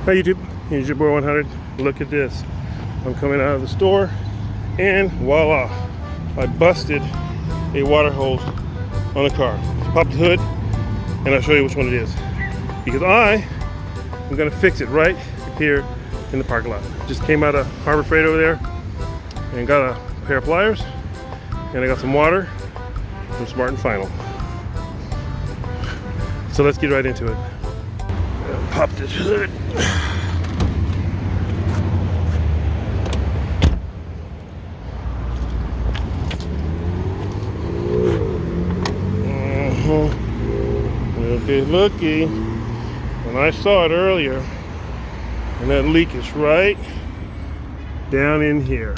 Hi YouTube, here's your boy 100. Look at this. I'm coming out of the store and voila, I busted a water hose on the car. So pop the hood and I'll show you which one it is. Because I am gonna fix it right here in the parking lot. Just came out of Harbor Freight over there and got a pair of pliers and I got some water from Smart and Final. So let's get right into it. Pop this hood. Looky. And I saw it earlier. And that leak is right down in here.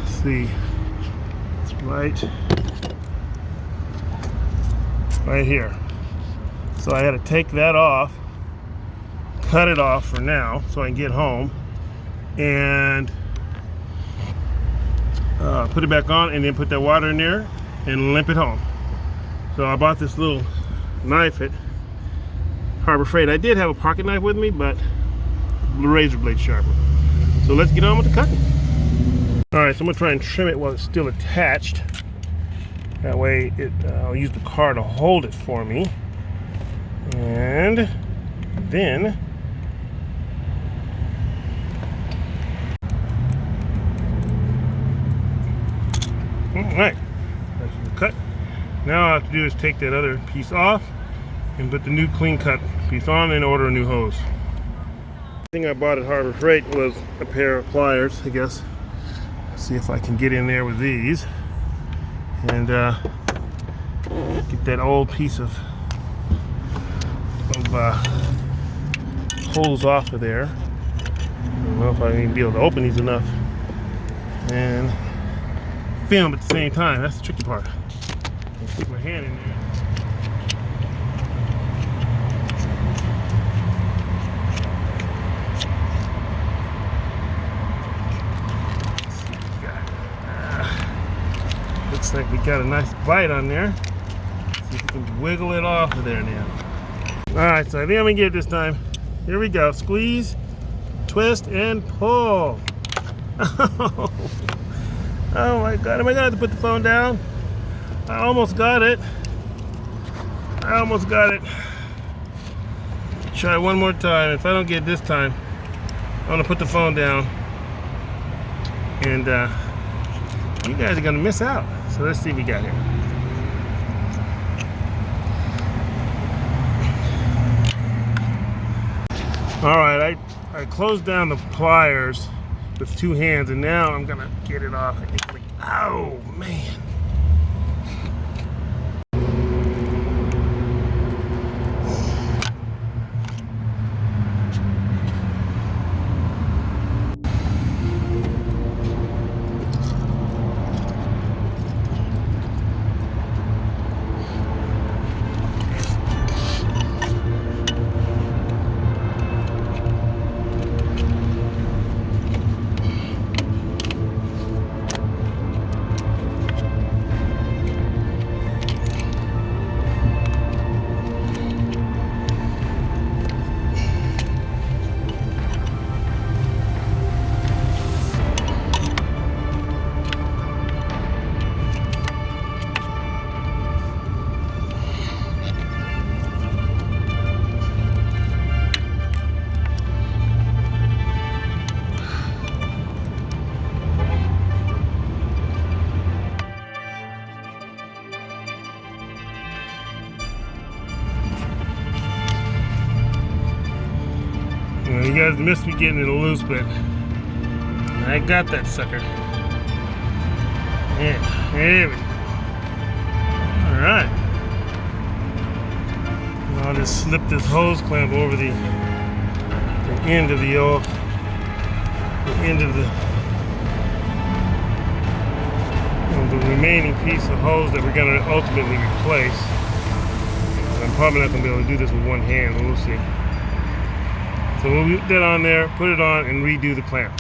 See, it's right here. So I had to take that off, cut it off for now so I can get home and put it back on and then put that water in there and limp it home. So I bought this little knife at Harbor Freight. I did have a pocket knife with me, but the razor blade sharper. So let's get on with the cutting. All right, so I'm gonna try and trim it while it's still attached. That way I'll use the car to hold it for me. And then all right, that's the cut. Now all I have to do is take that other piece off and put the new clean cut piece on and order a new hose. The thing I bought at Harbor Freight was a pair of pliers, I guess. Let's see if I can get in there with these and get that old piece of holes off of there. I don't know if I can be able to open these enough and film at the same time. That's the tricky part. I'll stick my hand in there. Looks like we got a nice bite on there. Let's see if we can wiggle it off of there now. Alright, so I think I'm gonna get it this time. Here we go. Squeeze, twist, and pull. Oh my god, am I gonna have to put the phone down? I almost got it. Try one more time. If I don't get it this time, I'm gonna put the phone down. And you guys are gonna miss out. So let's see what we got here. All right, I closed down the pliers with two hands, and now I'm gonna get it off. Oh man. You guys missed me getting it loose, but I got that sucker. Yeah, there we go. Alright. I'll just slip this hose clamp over the end of the remaining piece of hose that we're going to ultimately replace. I'm probably not going to be able to do this with one hand, but we'll see. So we'll get that on there, put it on, and redo the clamp.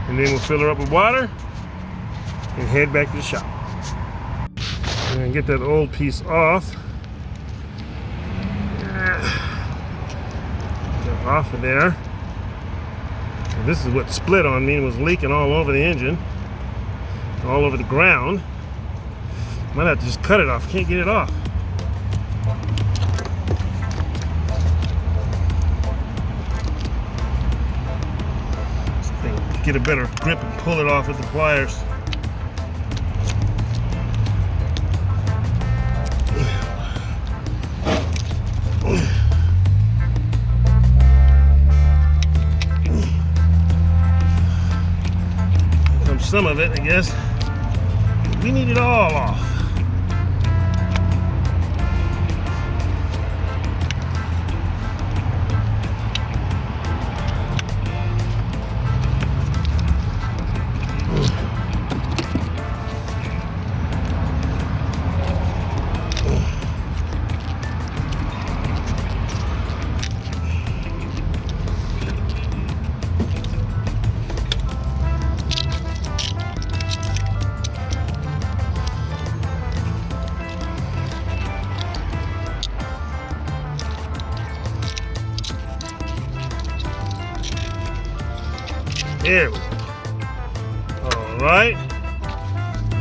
And then we'll fill her up with water and head back to the shop. And get that old piece off. off of there. And this is what split on me and was leaking all over the engine, all over the ground. Might have to just cut it off. Can't get it off. Get a better grip and pull it off with the pliers. Comes some of it, I guess. We need it all off. There we go. All right.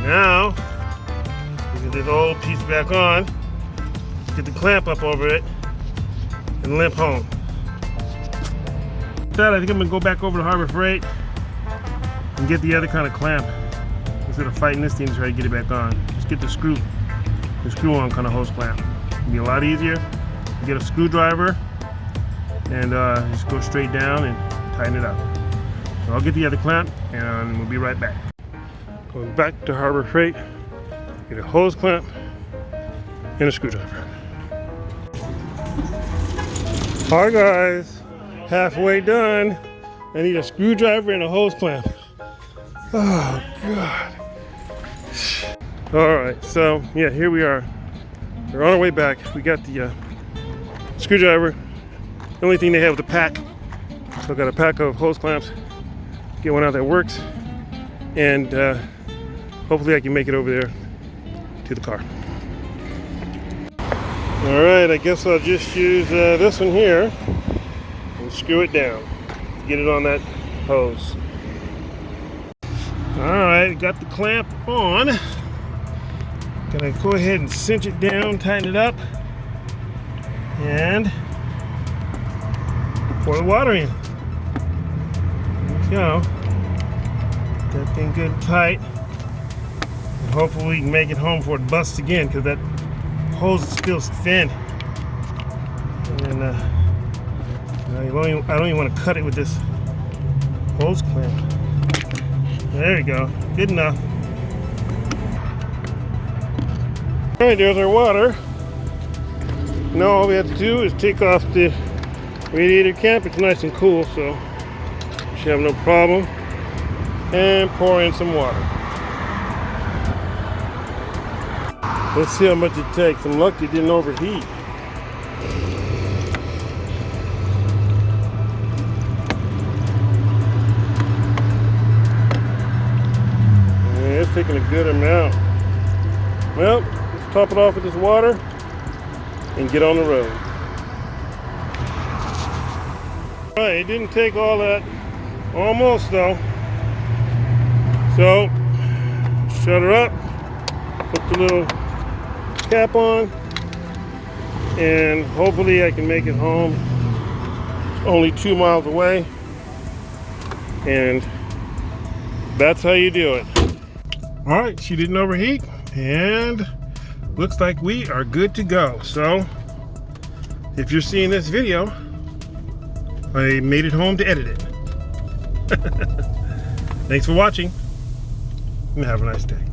Now, we get this old piece back on, get the clamp up over it, and limp home. With that, I think I'm gonna go back over to Harbor Freight and get the other kind of clamp instead of fighting this thing to try to get it back on. Just get the screw-on kind of hose clamp. It'll be a lot easier. Get a screwdriver and just go straight down and tighten it up. So I'll get the other clamp and we'll be right back. Going back to Harbor Freight, get a hose clamp and a screwdriver. Hi guys, halfway done. I need a screwdriver and a hose clamp. Oh God. All right, so yeah, here we are. We're on our way back. We got the screwdriver. The only thing they have is the pack. So I got a pack of hose clamps. Get one out that works, and hopefully I can make it over there to the car. All right, I guess I'll just use this one here and screw it down. Get it on that hose. All right, got the clamp on. Gonna go ahead and cinch it down, tighten it up, and pour the water in. There we go. That thing good and tight. And hopefully we can make it home before it busts again, because that hose is still thin. And I don't even want to cut it with this hose clamp. There we go. Good enough. Alright, there's our water. Now all we have to do is take off the radiator cap. It's nice and cool, so should have no problem. And pour in some water. Let's see how much it takes. I'm lucky it didn't overheat. Yeah, it's taking a good amount. Well, let's top it off with this water and get on the road. All right, it didn't take all that. Almost though. So, shut her up, put the little cap on, and hopefully I can make it home. It's only 2 miles away, and that's how you do it. All right, she didn't overheat, and looks like we are good to go. So, if you're seeing this video, I made it home to edit it. Thanks for watching. And have a nice day.